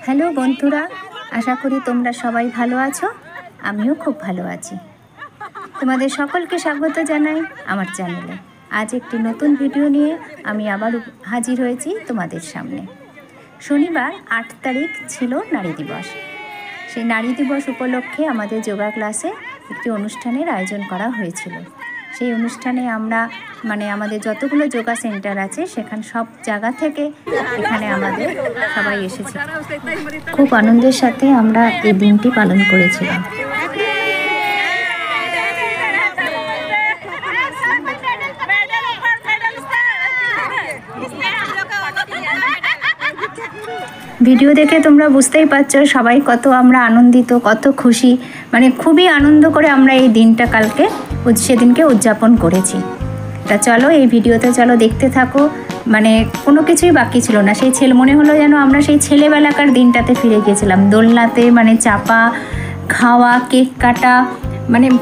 Hello বন্ধুরা, আশা করি তোমরা সবাই ভালো আছো। আমিও খুব ভালো আছি। তোমাদের সকলকে স্বাগত জানাই আমার চ্যানেলে। আজ একটি নতুন ভিডিও নিয়ে আমি আবার হাজির হয়েছি তোমাদের সামনে। শনিবার 8 তারিখ ছিল নারী দিবস। সেই নারী দিবস উপলক্ষে আমাদের যোগা ক্লাসে একটি অনুষ্ঠানের আয়োজন করা হয়েছিল। সেই অনুষ্ঠানে আমরা আমাদের যতগুলো যোগা সেন্টার আছে সেখানে সব জায়গা থেকে এখানে আমাদের সবাই এসেছে। খুব আনন্দের সাথে আমরা এই দিনটি পালন করেছিলাম। ভিডিও দেখে তোমরা বুঝতেই পারছো সবাই কত আমরা আনন্দিত, কত খুশি, খুবই আনন্দ করে আমরা এই দিনটা কালকে সেদিনকে উদযাপন করেছি। তা চলো এই ভিডিওতে দেখতে থাকো। কোনো কিছুই বাকি ছিল না। সেই মনে হলো যেন আমরা সেই ছেলেবেলাকার দিনটাতে ফিরে গিয়েছিলাম। দোলনাতে চাপা, খাওয়া, কেক কাটা,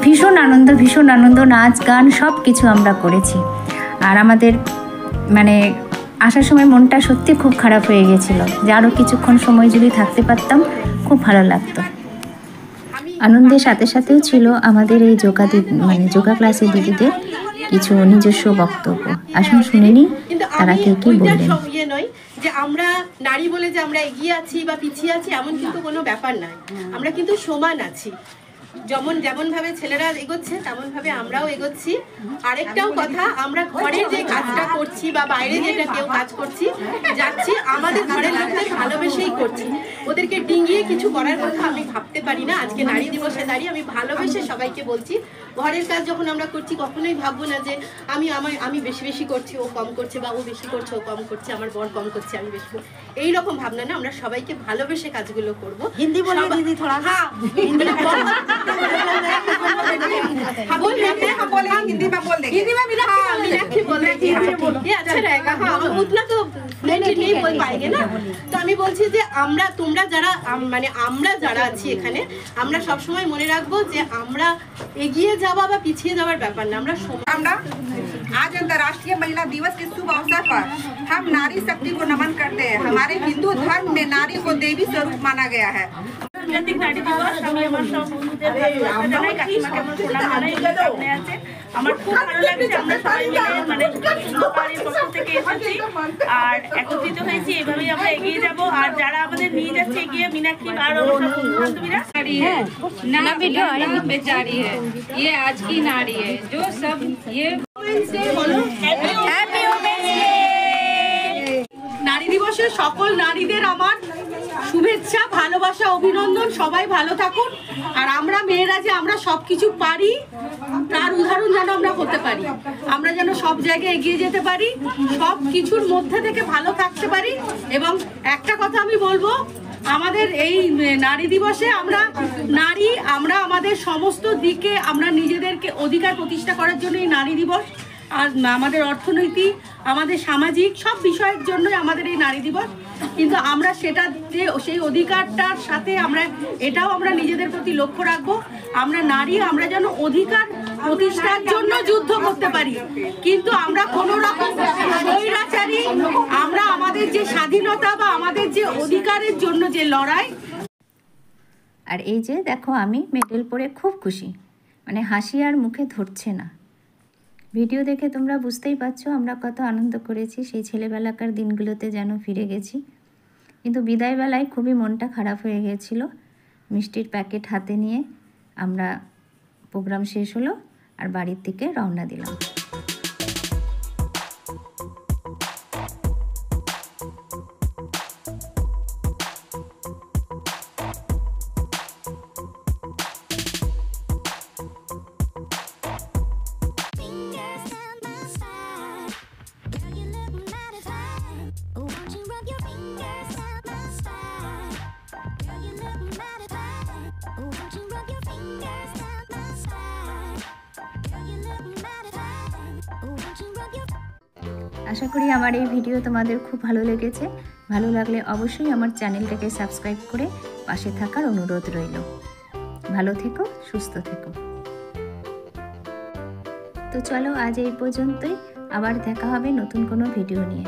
ভীষণ আনন্দ, নাচ গান সব কিছু আমরা করেছি। আর আমাদের আসার সময় মনটা সত্যি খুব খারাপ হয়ে গেছিল যে আরও কিছুক্ষণ সময় যদি থাকতে পারতাম খুব ভালো লাগতো। আনন্দের সাথে সাথেও ছিল আমাদের এই যোগা ক্লাসের দিদিদের কিছু নিজস্ব বক্তব্য। আসুন শুনে নিই তারা কে কি বললেন। যে আমরা নারী বলে যে আমরা এগিয়ে আছি বা পিছিয়ে আছি এমন কিন্তু কোনো ব্যাপার নয়। আমরা কিন্তু সমান আছি। যেমন ভাবে ছেলেরা এগোচ্ছে তেমন ভাবে আমরাও এগোচ্ছি। আরেকটাও কথা, আমরা ঘরের যে কাজটা করছি বা বাইরে যেটা কেউ কাজ করছি যাচ্ছি, আমাদের ঘরের লোকদের ভালোবেসেই করছি। ওদেরকে ডিঙিয়ে কিছু করার কথা আমি ভাবতে পারি না। আজকে নারী দিবসে দাঁড়িয়ে আমি ভালোবেসে সবাইকে বলছি, ঘরের কাজ যখন আমরা করছি কখনোই ভাববো না যে আমি বেশি করছি, ও কম করছে, বা ও বেশি করছে, ও কম করছে, আমার বর কম করছে, আমি বেশি। এইরকম ভাবনা না, আমরা সবাইকে ভালোবেসে কাজগুলো করবো। হিন্দি বলে দিদি থোড়া। হ্যাঁ, हिंदी में मीनाक्षी बोल रही है, ये अच्छा रहेगा। हाँ, हम उतना तो नहीं बोल पाएंगे ना। তো আমি বলছি যে তোমরা যারা আমরা যারা আছি এখানে, আমরা সবসময় মনে রাখবো যে আমরা এগিয়ে যাওয়া বা পিছিয়ে যাওয়ার ব্যাপার না। আমরা आज अंतर्राष्ट्रीय महिला दिवस के शुभ अवसर पर हम नारी शक्ति को नमन करते हैं। हमारे हिंदू धर्म में नारी को देवी स्वरूप माना गया है। নারী দিবস আমি আমার সব বন্ধুদের ভালোবাসা জানাই, কাকিমাকে আমার প্রণাম জানাই, সামনে আছে। আমার খুব ভালো লাগছে, আমরা সবাই মিলে সরকারের পক্ষ থেকে এসেছি আর একত্রিত হয়েছি। এভাবেই আমরা এগিয়ে যাব। আর যারা আমাদের নিয়ে যাচ্ছে এগিয়ে, মীনাক্ষী আর বান্ধবীরা, ना वीडियो बेचारी है, ये आज की नारी है जो सब ये নারী দিবসের সকল নারীদের আমার শুভেচ্ছা, ভালোবাসা, অভিনন্দন। সবাই ভালো থাকুন। আর আমরা মেয়েরা যে আমরা সবকিছু পারি তার উদাহরণ যেন আমরা হতে পারি। আমরা যেন সব জায়গায় এগিয়ে যেতে পারি, সব কিছুর মধ্যে থেকে ভালো থাকতে পারি। এবং একটা কথা আমি বলবো, আমাদের এই নারী দিবসে আমরা আমাদের সমস্ত দিকে আমরা নিজেদেরকে অধিকার প্রতিষ্ঠা করার জন্য এই নারী দিবস। আর আমাদের অর্থনৈতিক, আমাদের সামাজিক সব বিষয়ের জন্যই আমাদের এই নারী দিবস। কিন্তু আমরা সেটা যে সেই অধিকারটার সাথে এটাও আমরা নিজেদের প্রতি লক্ষ্য রাখবো। আমরা নারী, আমরা যেন অধিকার প্রতিষ্ঠার জন্য যুদ্ধ করতে পারি, কিন্তু আমরা কোনো রকম স্বৈরাচারী, আমরা আমাদের যে স্বাধীনতা বা আমাদের যে অধিকারের জন্য যে লড়াই। আর এই যে দেখো, আমি মেডেল পরে খুব খুশি, হাসি আর মুখে ধরছে না। ভিডিও দেখে তোমরা বুঝতেই পারছো আমরা কত আনন্দ করেছি। সেই ছেলেবেলাকার দিনগুলোতে যেন ফিরে গেছি। কিন্তু বিদায়বেলায় খুবই মনটা খারাপ হয়ে গেছিল। মিষ্টির প্যাকেট হাতে নিয়ে আমরা প্রোগ্রাম শেষ হলো আর বাড়ির দিকে রওনা দিলাম। আশা করি আমার এই ভিডিও তোমাদের খুব ভালো লেগেছে। ভালো লাগলে অবশ্যই আমার চ্যানেলটাকে সাবস্ক্রাইব করে পাশে থাকার অনুরোধ রইল। ভালো থেকো, সুস্থ থেকো। তো চলো আজ এই পর্যন্তই, আবার দেখা হবে নতুন কোনো ভিডিও নিয়ে।